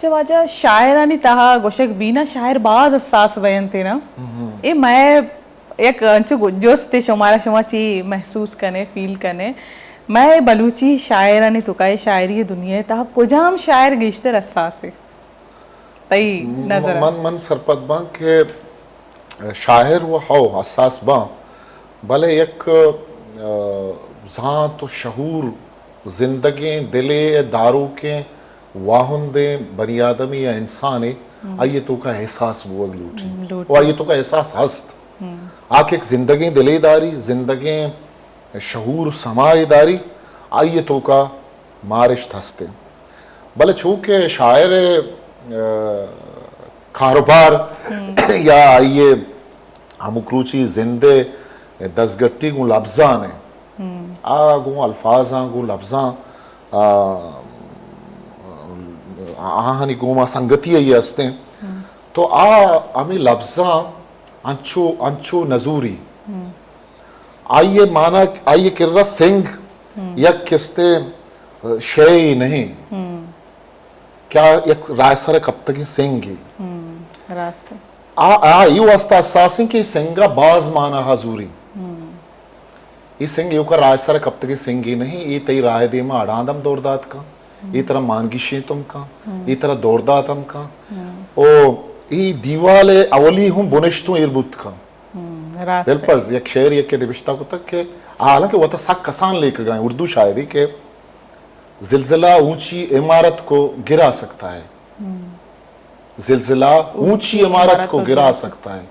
जब आजा शायरानी तहा गोशक बीना शायर बाज हसास बयान थे ना ए मैं एक अंचु जोश ते शुमारा शुमाची महसूस करने फील करने मैं बलूची शायरानी तुकाई शायरी दुनिया तहा कुजाम शायर गिश्ते रस्सा से तई नजर मन मन सरपत बा के शायर वो हाउ हसास बा भले एक जहाँ तो शहूर जिंदगी दिले दारू के वाहुंदे बनी आदमी या इंसान है आइए तो का एहसास वो लूटी वो आइए तो का एहसास हस्त आके एक जिंदगी दिलेदारी जिंदगी शहूर समायदारी आइए तो का मारिश हंसते भले चूँकि शायर कारोबार या आइए हम क्रूची जिंदे दसगट्टी गु लफ्जा ने आ गु अल्फाजा गु लफ्जा आहानी गुमा संगति ये हंसते तो आमी लफ्जा अंचो अंचो नजूरी आइए माना आइए किर्रा सिंह या किस्ते शेय नहीं क्या एक रायसर कब तक सिंह रास्ते यू वास्ता सासिंग के सिंगा बाज माना हजूरी ये सिंह यू का रायसर कब तक सिंह ही नहीं ये तई राय दे मा अड़ादम दौड़दात का ये तरह मानगिशे तुम का ये तरह दौड़दात हम का ओ ये दीवाले अवली हूँ बुनिश्तों इरबुत का दिल पर एक शेर एक के दिविश्ता को तक के हालांकि वो तो सक कसान लेकर गए उर्दू शायरी के जिलजिला ऊंची इमारत को गिरा सकता है जिलजिला ऊंची इमारत को गिरा सकता है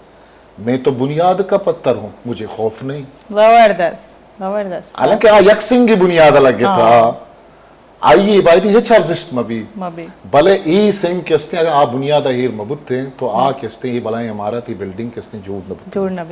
मैं तो बुनियाद का पत्थर हूँ मुझे खौफ नहीं जबरदस्त जबरदस्त हालांकि यकसिंग की बुनियाद लगे था आइए बायदी है चार्जिस्ट मबी भले ई सिंह केस्ते अगर आ बुनियाद हीर मबुत थे तो आ केस्ते ये बलाएं इमारत ही बिल्डिंग केस्ते जोड़ नबी